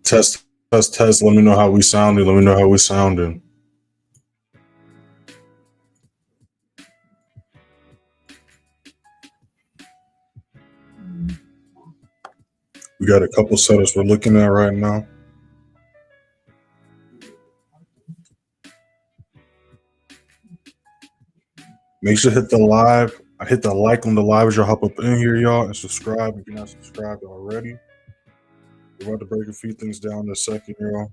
Test, test, test. Let me know how we sounding. Let me know how we sounding. We got a couple setups we're looking at right now. Make sure to hit the live. I hit the like on the live as you hop up in here, y'all, and subscribe if you're not subscribed already. We're about to break a few things down in a second, y'all.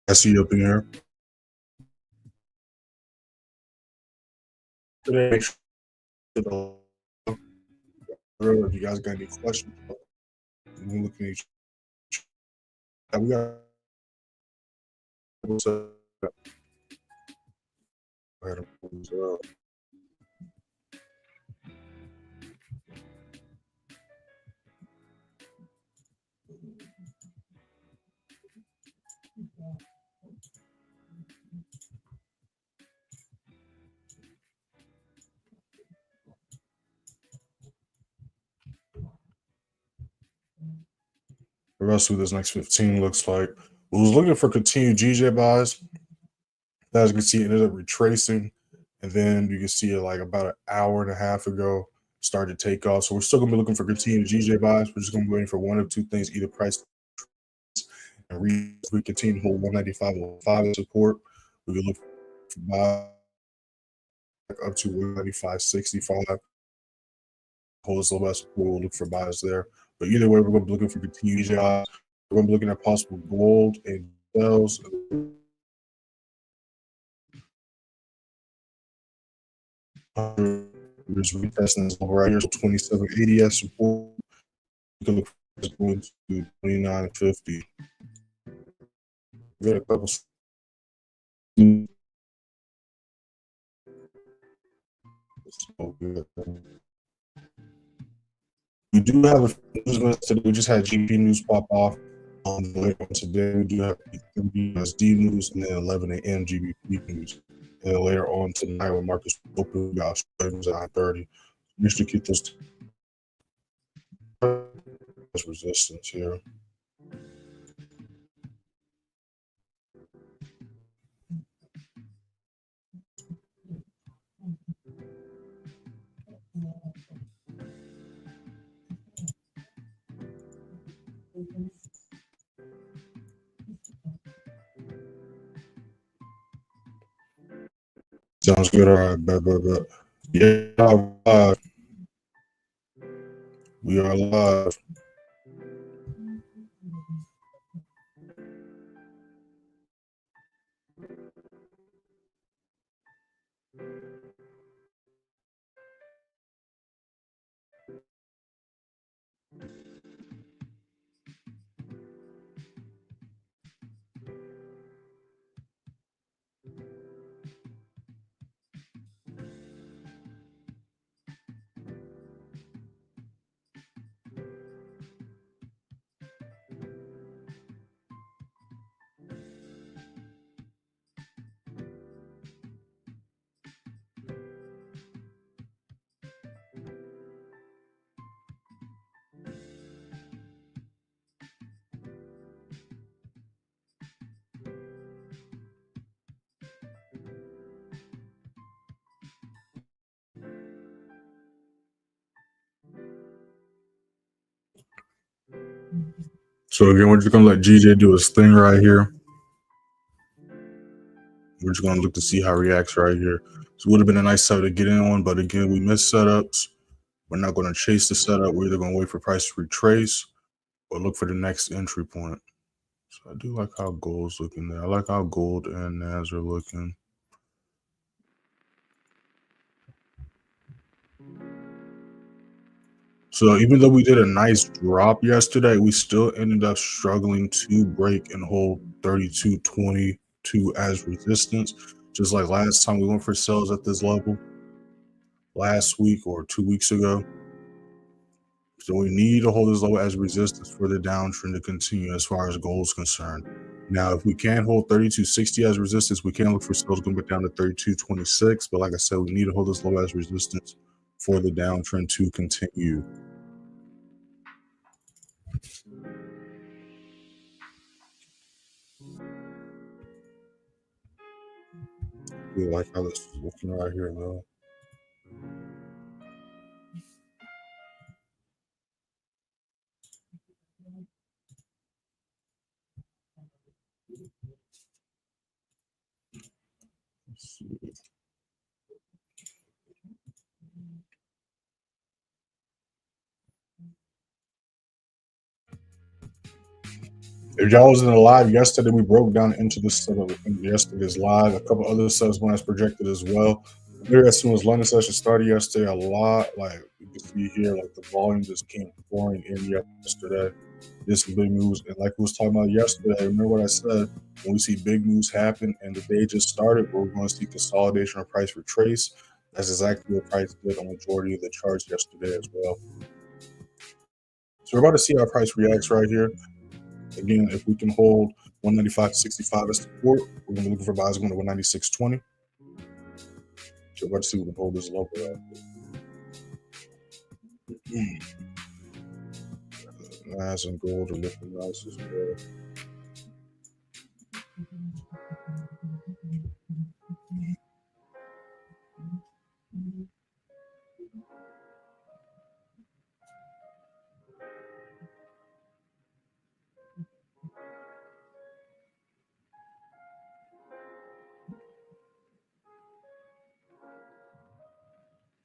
I see you up in here. Today, make sure if you guys got any questions, we're looking at each. We got. Go ahead and pull this up. The rest of this next 15 looks like. We was looking for continued GJ buys. As you can see, it ended up retracing, and then you can see it like about an hour and a half ago started to take off. So we're still gonna be looking for continued GJ buys. We're just gonna be waiting for one of two things: either price and we continue to hold 195.05 support. We can look for buy up to 195.65. Hold this little bit support. We'll look for buys there. But either way, we're gonna be looking for continued GJ buys. We're gonna be looking at possible gold and sales. We're just retesting this over right here, so 2780 as support. You can look for this going to 2950. We got a couple. We do have a few news today. We just had GP news pop off today. We do have GBPUSD news and then 11 a.m. GBP news. And then later on tonight, when markets open, we got Australians at 9:30. Make sure to keep those resistance here. Sounds good. All right, bet. Yeah, live. We are live. So again, we're just gonna let GJ do his thing right here. We're just gonna look to see how he reacts right here. So it would have been a nice setup to get in on, but again, we missed setups. We're not gonna chase the setup. We're either gonna wait for price to retrace or look for the next entry point. So I do like how gold's looking there. I like how gold and NAS are looking. So even though we did a nice drop yesterday, we still ended up struggling to break and hold 32.22 as resistance. Just like last time we went for sales at this level last week or 2 weeks ago. So we need to hold this low as resistance for the downtrend to continue as far as gold is concerned. Now, if we can hold 3260 as resistance, we can look for sales going back down to 3226. But like I said, we need to hold this low as resistance for the downtrend to continue. We like how this is looking right here, though. Let's see. If y'all was in the live yesterday, we broke down into this setup in yesterday's live. A couple other subs went as projected as well. Here, as soon as London session started yesterday, a lot, like you can see here, like the volume just came pouring in yesterday. There's some big moves, and like we was talking about yesterday, remember what I said? When we see big moves happen and the day just started, we're going to see consolidation or price retrace. That's exactly what price did on the majority of the charts yesterday as well. So we're about to see how price reacts right here. Again, if we can hold 195.65 as support, we're going to be looking for buys going to 196.20. So we're about to see if we can hold this level out. Nice and gold are looking nice as well.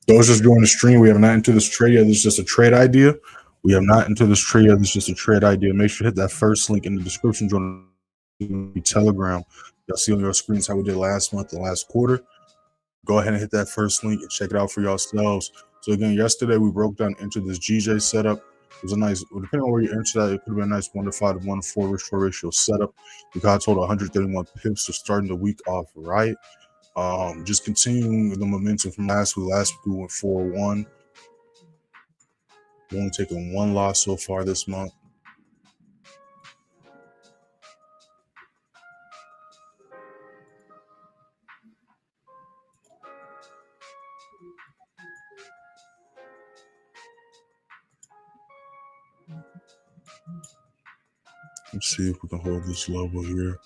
Those just joining the stream, we have not entered this trade yet. This is just a trade idea. We have not entered this trade yet. This is just a trade idea. Make sure to hit that first link in the description. Join the Telegram. Y'all see on your screens how we did last month and last quarter. Go ahead and hit that first link and check it out for yourselves. So again, yesterday we broke down into this GJ setup. It was a nice, depending on where you entered that, it could have been a nice 1-to-5 to 1-to-4 restore ratio setup. We got total 131 pips, so starting the week off right. Just continuing the momentum from last week. Last week we went 4-1. We're only taking one loss so far this month. Let's see if we can hold this level here.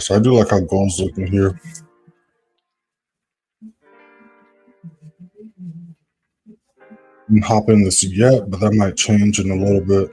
So I do like how gold's looking here. I'm hopping this yet, but that might change in a little bit.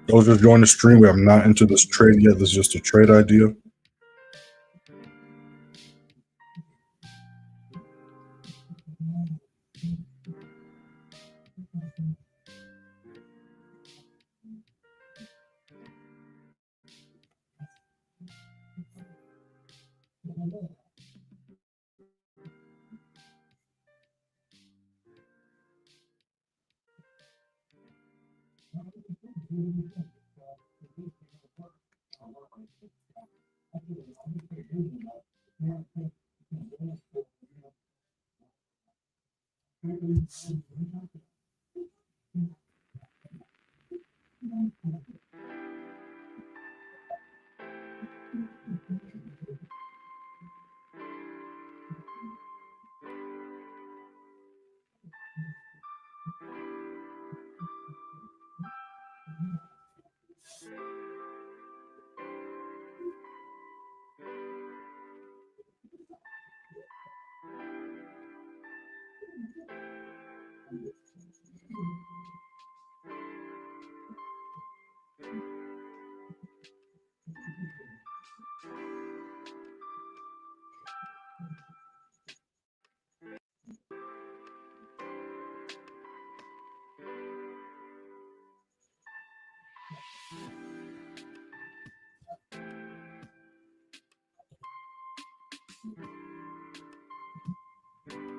Those just joined the stream. We have not entered this trade yet. This is just a trade idea.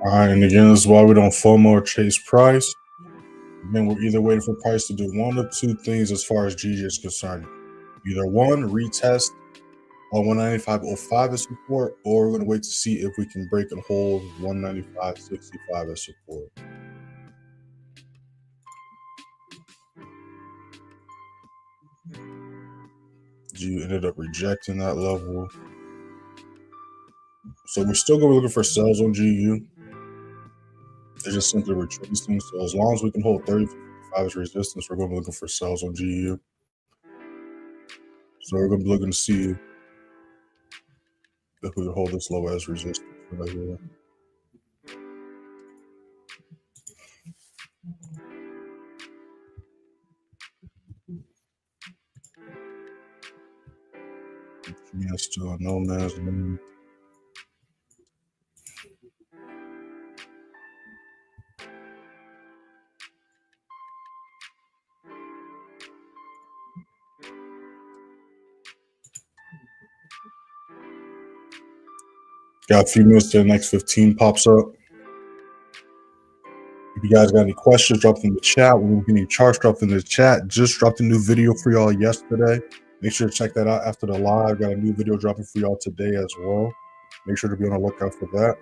All right, and again, this is why we don't FOMO or chase price. Again, we're either waiting for price to do one of two things as far as GG is concerned. Either one, retest on 195.05 as support, or we're going to wait to see if we can break and hold 195.65 as support. G ended up rejecting that level. So we're still going to be looking for sales on GU. They're just simply retracing. So as long as we can hold 30.55 as resistance, we're going to be looking for sales on GU. So we're going to be looking to see if we can hold this level as resistance right here. Yeah, still a no man's land. Got a few minutes till the next 15 pops up. If you guys got any questions, drop them in the chat. We're getting any charts, drop them in the chat. Just dropped a new video for y'all yesterday. Make sure to check that out after the live. Got a new video dropping for y'all today as well. Make sure to be on the lookout for that.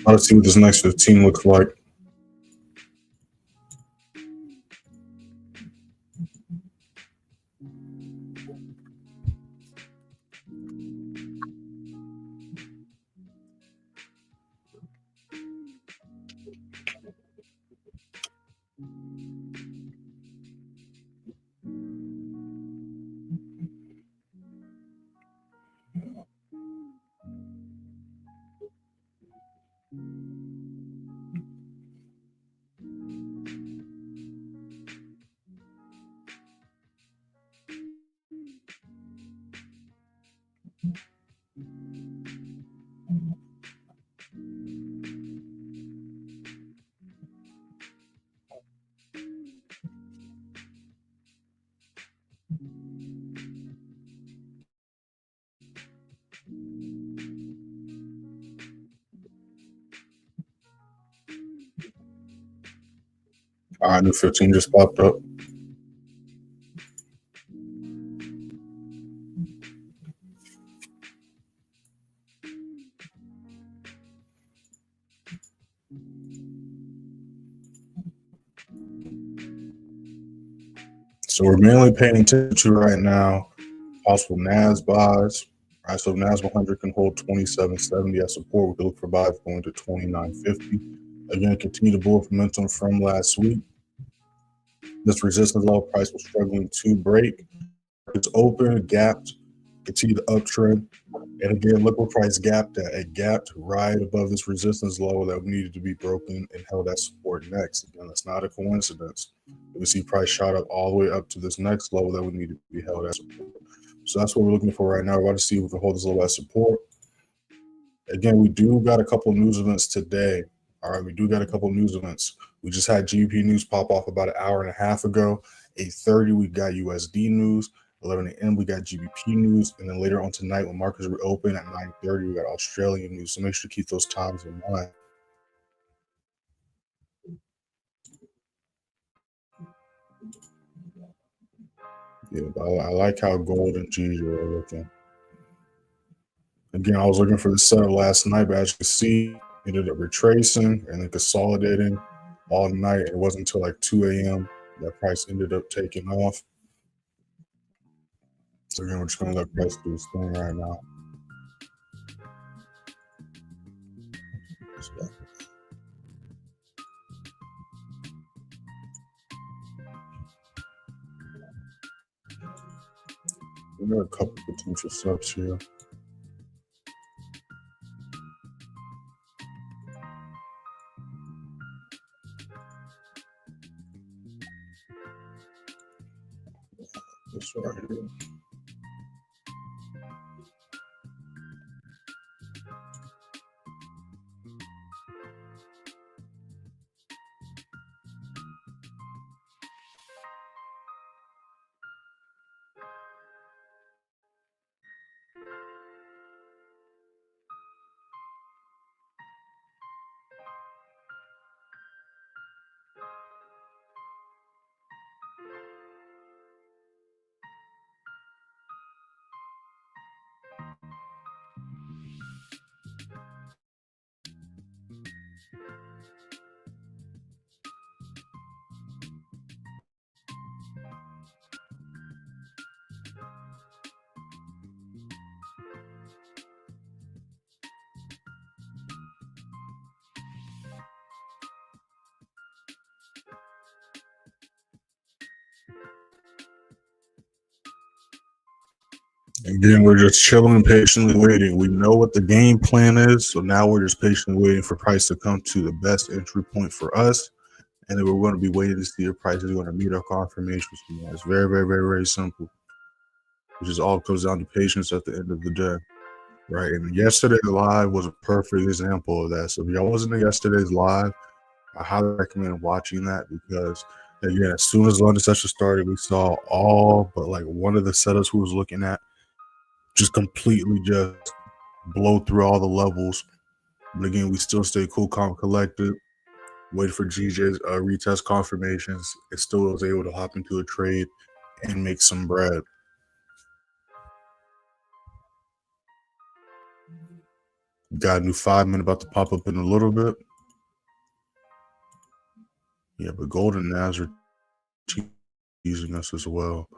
Let's see what this next 15 looks like. All right, new 15 just popped up. So we're mainly paying attention to right now possible NAS buys. All right, so NAS100 can hold 2770 as support. We can look for buys going to 2950. Again, continue the bullish momentum from last week. This resistance level price was struggling to break. It's open, gapped, continue the uptrend. And again, look where price gapped at. It gapped right above this resistance level that needed to be broken and held at support next. Again, that's not a coincidence. We see price shot up all the way up to this next level that would need to be held at support. So that's what we're looking for right now. We're about to see if we can hold this level at support. Again, we do got a couple of news events today. All right, we do got a couple of news events. We just had GBP news pop off about an hour and a half ago. 8:30, we got USD news. 11 a.m. we got GBP news, and then later on tonight when markets reopen at 9:30, we got Australian news. So make sure to keep those times in mind. Yeah, but I like how gold and G's are looking. Again, I was looking for the setup last night, but as you can see, ended up retracing and then consolidating all night. It wasn't until like 2 a.m. that price ended up taking off. So again, we're just going to let price do its thing right now. So, we got a couple potential subs here. This right here. Again, we're just chilling and patiently waiting. We know what the game plan is, so now we're just patiently waiting for price to come to the best entry point for us, and then we're going to be waiting to see if price is going to meet our confirmations. It's very, very, very, very simple. It just all comes down to patience at the end of the day, right? And yesterday's live was a perfect example of that. So if y'all wasn't in yesterday's live, I highly recommend watching that because, again, as soon as London session started, we saw all but like one of the setups we was looking at just completely just blow through all the levels. But again, we still stay cool, calm, collected. Wait for GJ's retest confirmations. It still was able to hop into a trade and make some bread. Got a new 5-minute about to pop up in a little bit. Yeah, but gold and NAS are teasing us as well.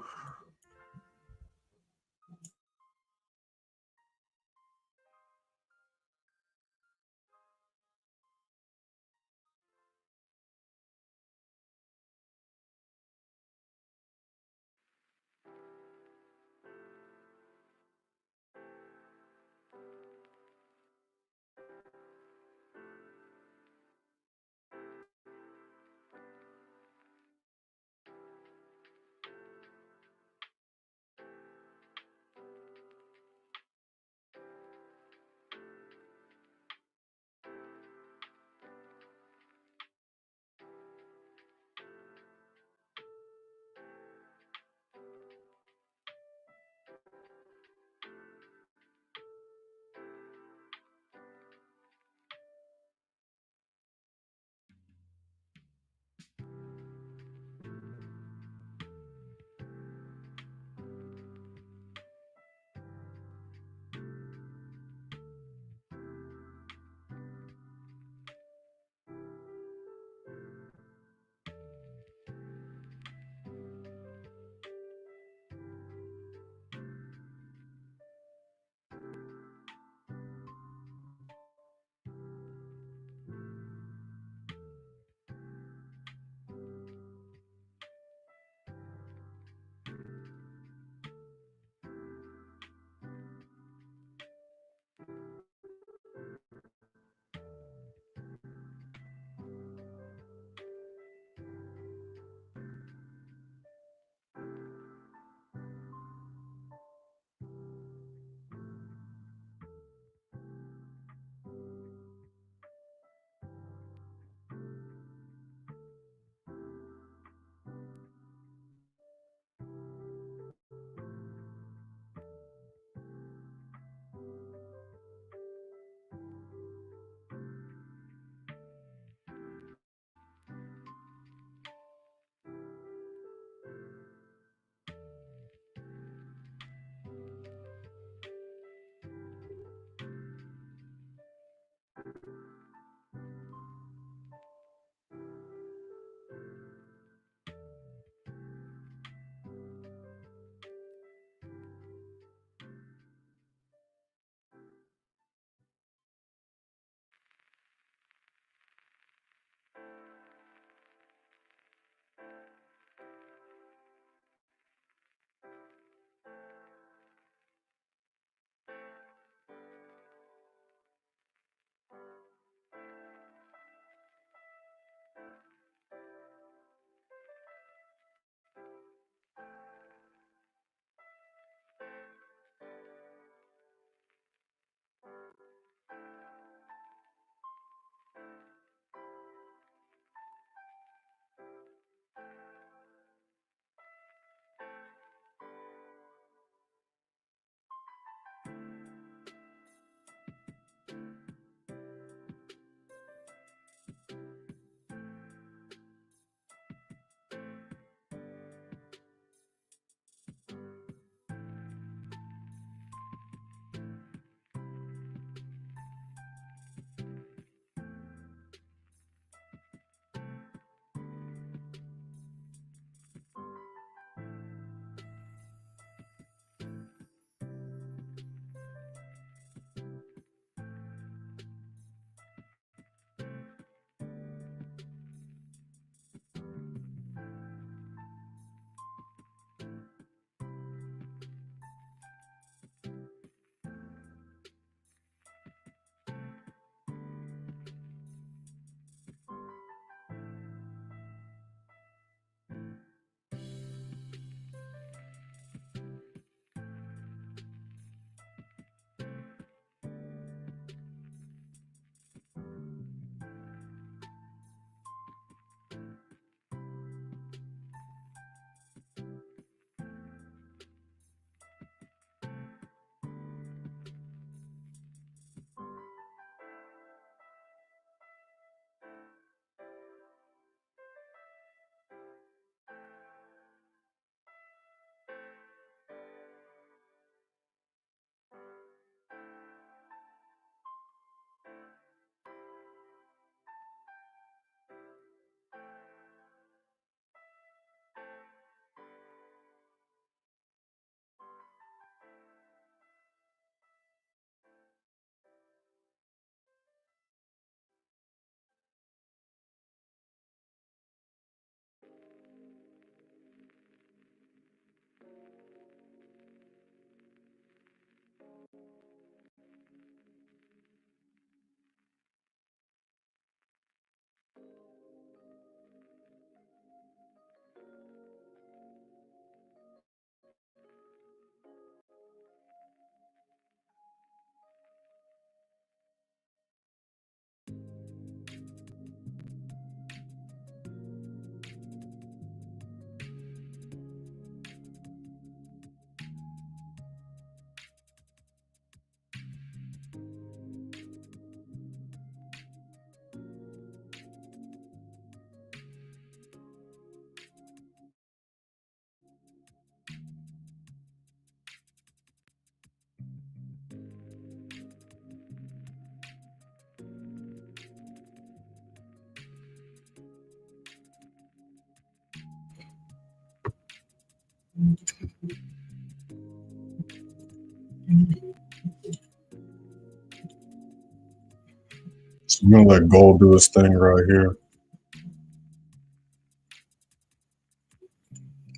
So we're gonna let gold do its thing right here.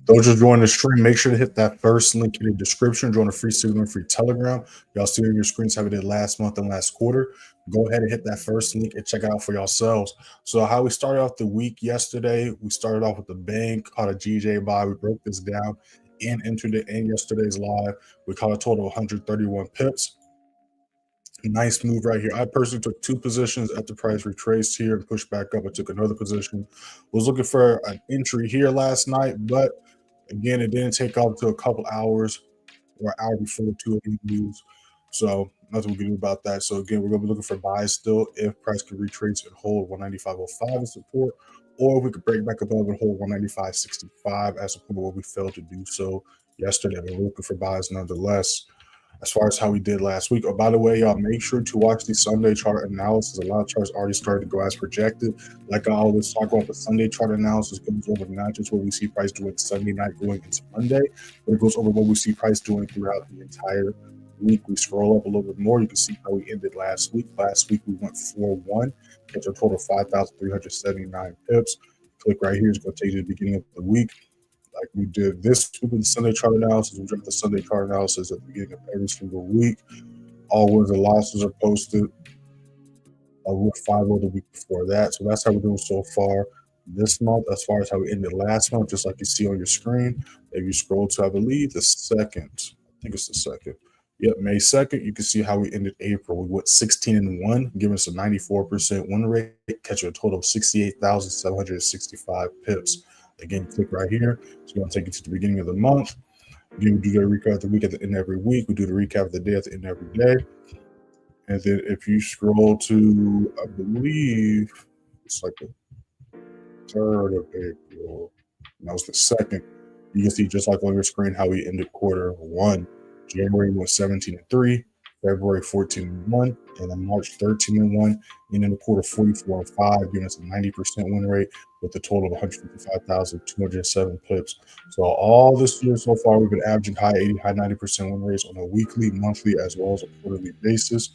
Those just join the stream, make sure to hit that first link in the description. Join the free signal and free Telegram. Y'all see on your screens how we did last month and last quarter. Go ahead and hit that first link and check it out for yourselves. So how we started off the week yesterday, we started off with the bang, caught a GJ buy. We broke this down and entered it in yesterday's live. We caught a total of 131 pips. Nice move right here. I personally took two positions at the price retraced here and pushed back up. I took another position. Was looking for an entry here last night, but again, it didn't take off until a couple hours or an hour before the two of these moves. So nothing we can do about that. So again, we're going to be looking for buys still if price could retrace and hold 195.05 as support, or we could break back above and hold 195.65 as support where we failed to do so yesterday. We're looking for buys nonetheless. As far as how we did last week. Oh, by the way, y'all make sure to watch the Sunday chart analysis. A lot of charts already started to go as projected. Like I always talk about, the Sunday chart analysis goes over not just what we see price doing Sunday night going into Monday, but it goes over what we see price doing throughout the entire week. We scroll up a little bit more. You can see how we ended last week. Last week we went 4-1, get a total of 5,379 pips. Click right here. It's going to take you to the beginning of the week. Like we did this week with the Sunday chart analysis. We drop the Sunday chart analysis at the beginning of every single week. All wins and losses are posted. With 5 the week before that. So that's how we're doing so far this month. As far as how we ended last month, just like you see on your screen. If you scroll to, I believe, the second, I think it's the second. Yep, May 2nd, you can see how we ended April. We went 16-1, giving us a 94% win rate, catching a total of 68,765 pips. Again, click right here. It's going to take you to the beginning of the month. Again, we do the recap of the week at the end of every week. We do the recap of the day at the end of every day. And then if you scroll to, I believe, it's like the 3rd of April. That was the 2nd. You can see just like on your screen how we ended quarter 1. January was 17-3, February 14-1, and then March 13-1, and then the quarter 44-5, giving us a 90% win rate with a total of 155,207 pips. So all this year so far, we've been averaging high 80, high 90% win rates on a weekly, monthly, as well as a quarterly basis.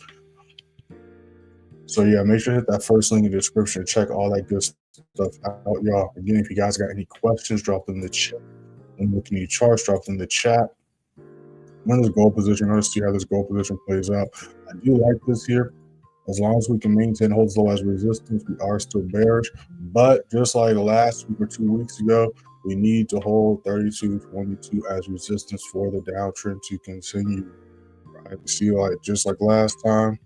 So yeah, make sure to hit that first link in the description. Check all that good stuff out, y'all. Again, if you guys got any questions, drop them in the chat. When looking at your charts, drop them in the chat. When this goal position, let's see how this goal position plays out. I do like this here. As long as we can maintain holds low as resistance, we are still bearish. But just like last week or 2 weeks ago, we need to hold 32.22 as resistance for the downtrend to continue. Right? See, like just like last time,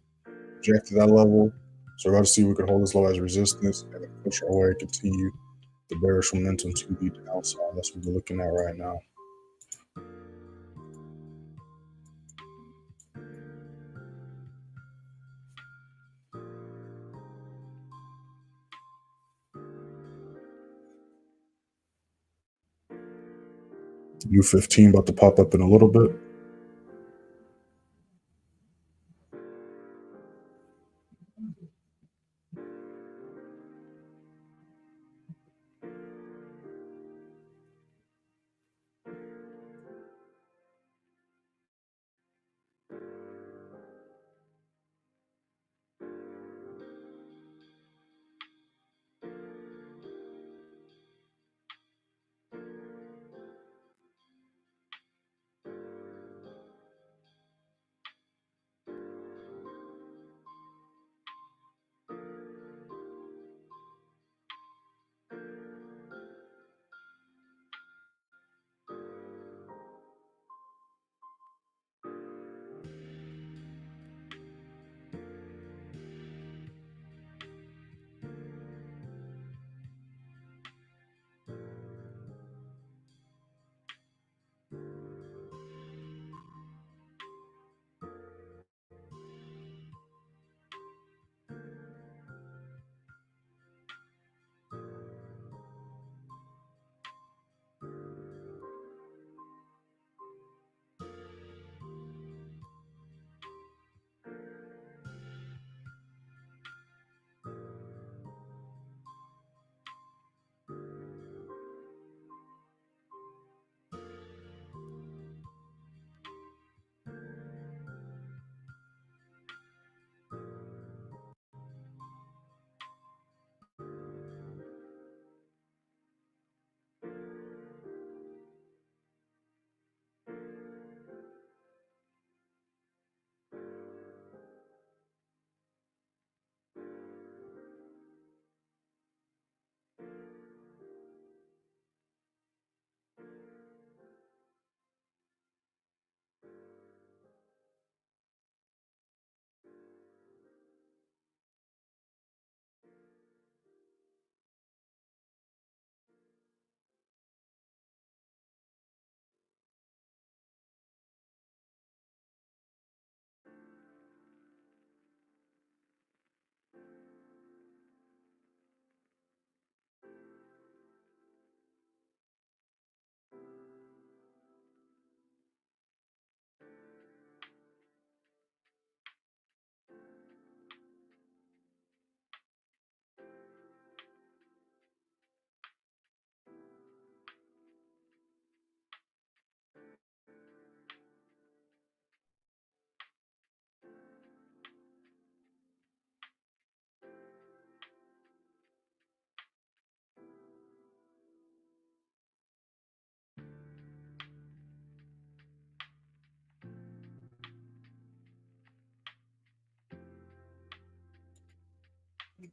rejected that level. So we're about to see if we can hold this low as resistance and then push our way and continue the bearish momentum to the downside. That's what we're looking at right now. U15 about to pop up in a little bit.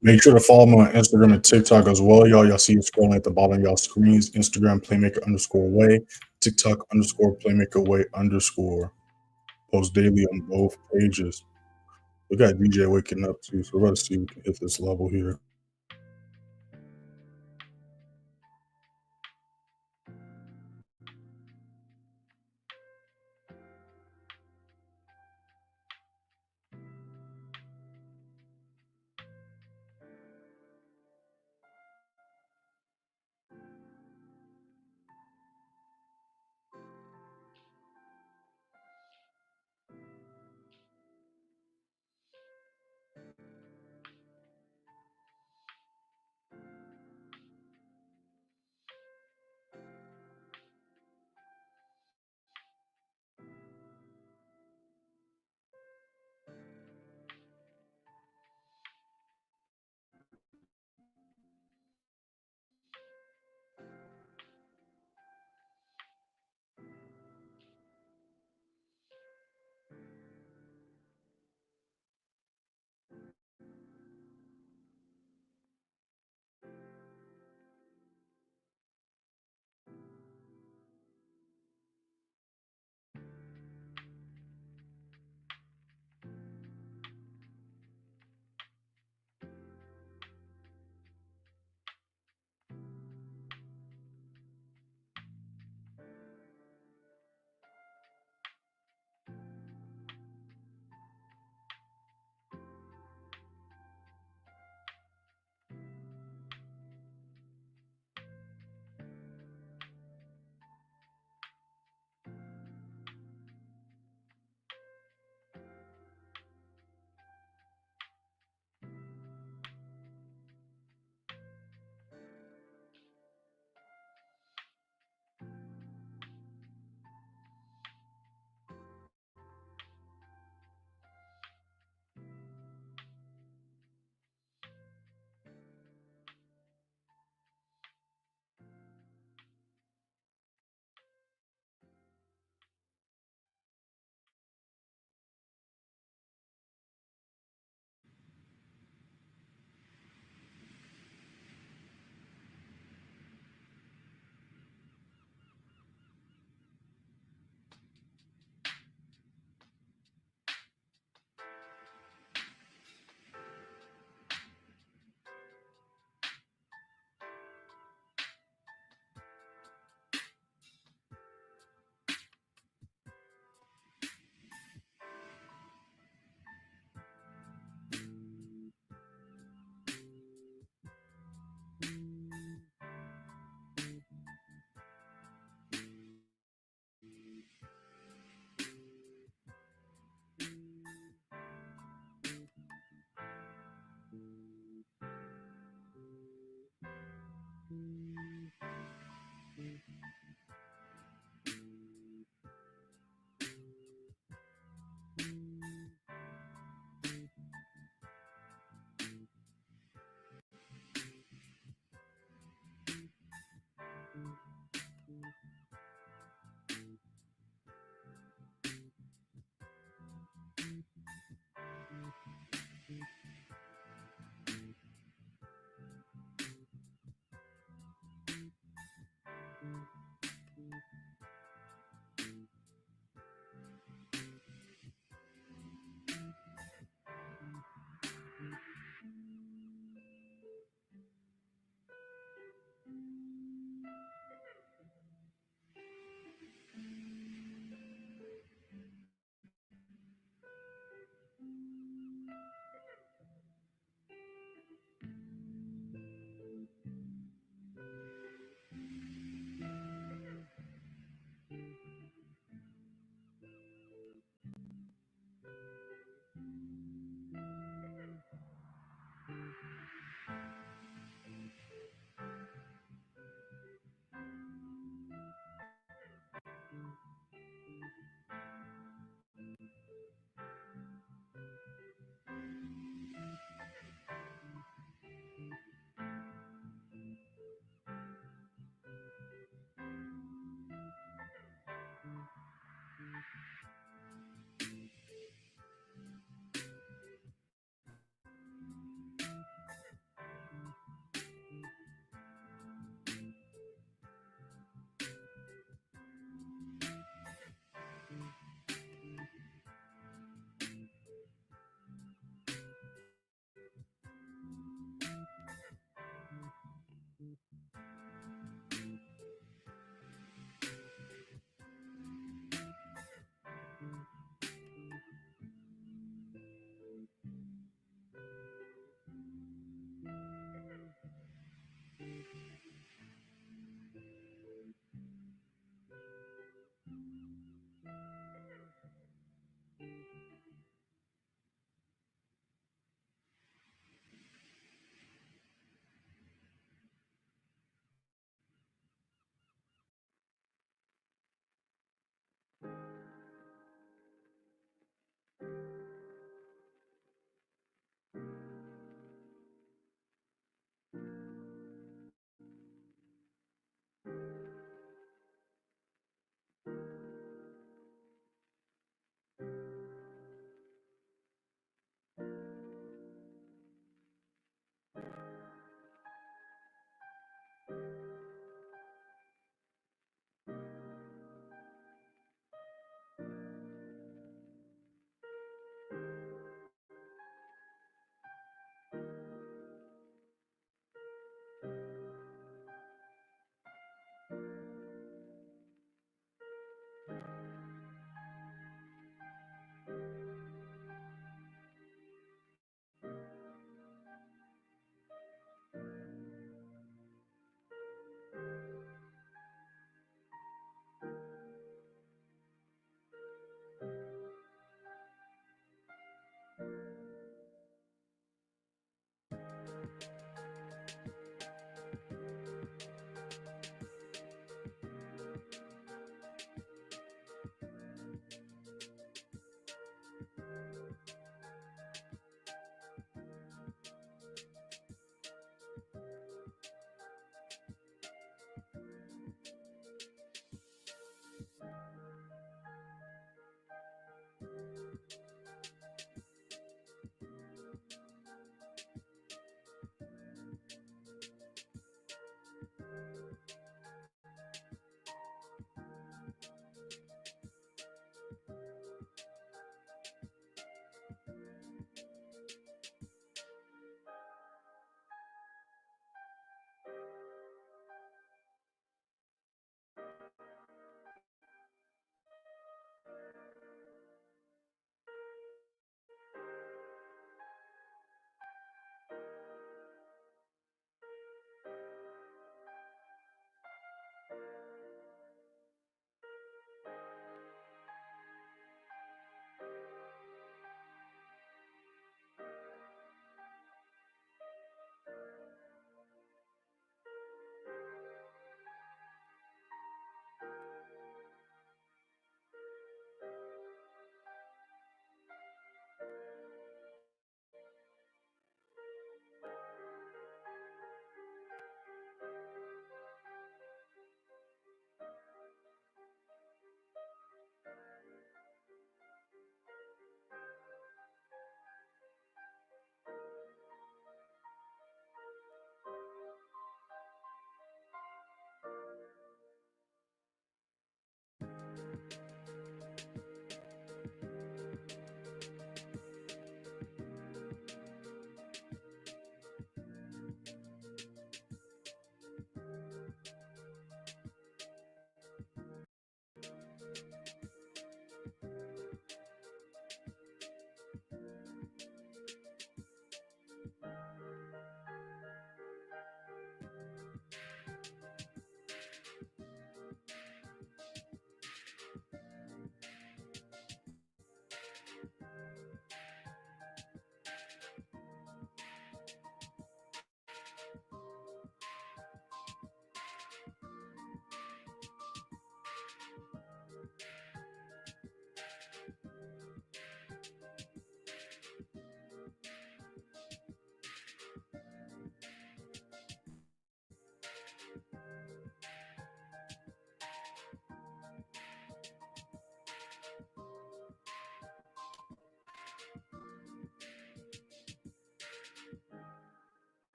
Make sure to follow me on Instagram and TikTok as well, y'all. Y'all see it scrolling at the bottom of y'all screens. Instagram playmaker underscore way, TikTok underscore playmaker way underscore. Post daily on both pages. We got DJ waking up too, so we're about to see if we can hit this level here.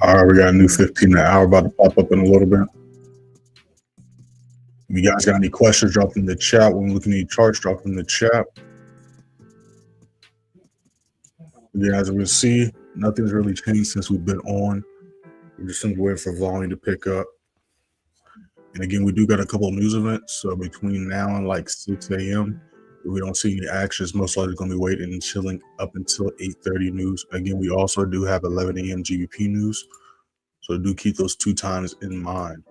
All right, we got a new 15 an hour about to pop up in a little bit. If you guys got any questions, drop them in the chat. When looking at any charts, drop them in the chat. Yeah, as we can see, nothing's really changed since we've been on. We're just simply waiting for volume to pick up. And again, we do got a couple of news events. So between now and like 6 a.m., if we don't see any action, it's most likely going to be waiting and chilling up until 8:30 news. Again, we also do have 11 a.m. GBP news. So do keep those 2 times in mind.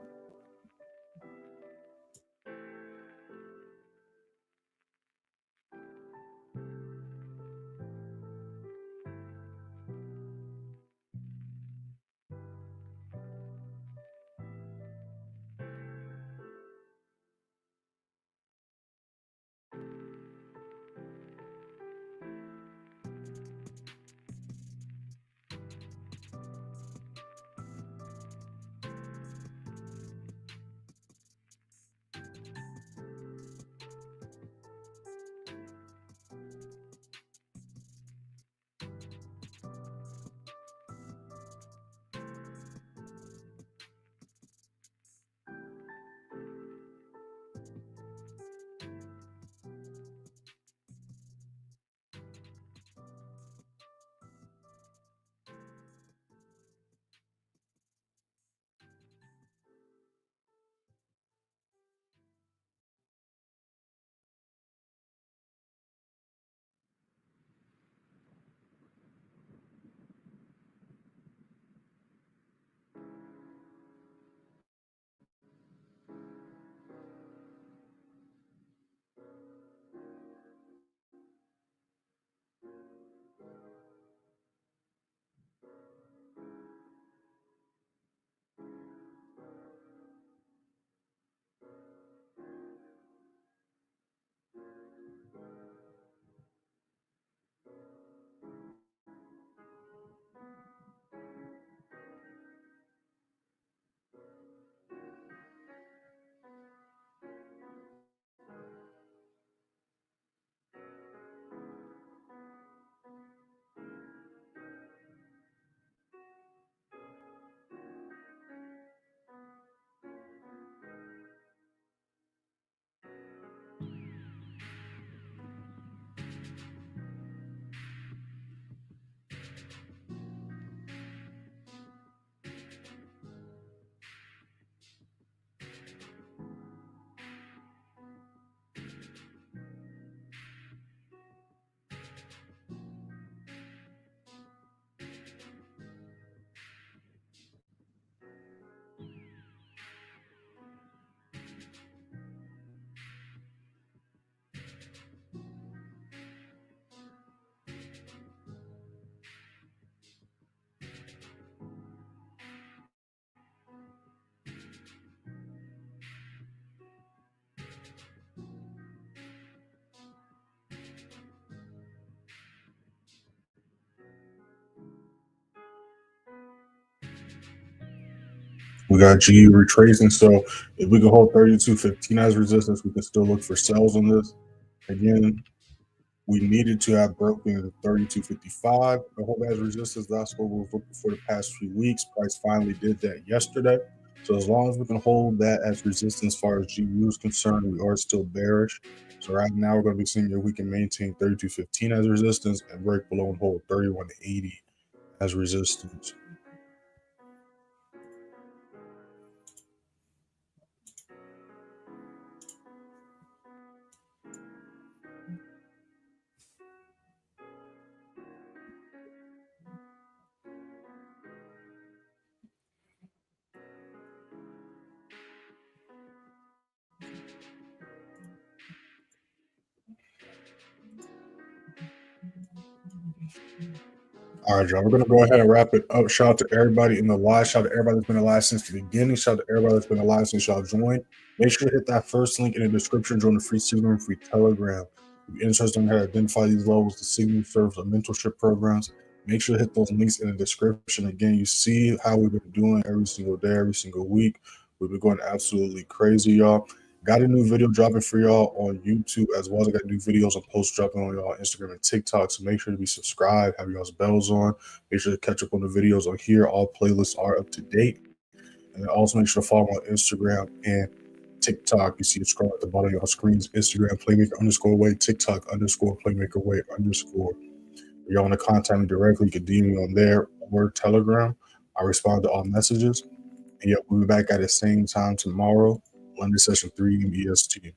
We got G retracing. So if we can hold 32.15 as resistance, we can still look for sells on this. Again, we needed to have broken 32.55 to hold as resistance. That's what we were looking for the past few weeks. Price finally did that yesterday. So as long as we can hold that as resistance as far as GU is concerned, we are still bearish. So right now we're going to be seeing if we can maintain 32.15 as resistance and break below and hold 31.80 as resistance. All right, y'all. We're gonna go ahead and wrap it up. Shout out to everybody in the live. Shout out to everybody that's been alive since the beginning. Shout out to everybody that's been alive since y'all joined. Make sure to hit that first link in the description. Join the free Signal and free Telegram. If you're interested in how to identify these levels, the Signal serves or mentorship programs. Make sure to hit those links in the description. Again, you see how we've been doing every single day, every single week. We've been going absolutely crazy, y'all. Got a new video dropping for y'all on YouTube, as well as I got new videos and posts dropping on y'all Instagram and TikTok. So make sure to be subscribed, have y'all's bells on. Make sure to catch up on the videos on here. All playlists are up to date. And then also make sure to follow me on Instagram and TikTok. You see the scroll at the bottom of your screens. Instagram playmaker_way, TikTok _playmakerway_. If y'all want to contact me directly, you can DM me on there or Telegram. I respond to all messages. And yeah, we'll be back at the same time tomorrow, London session 3 EST.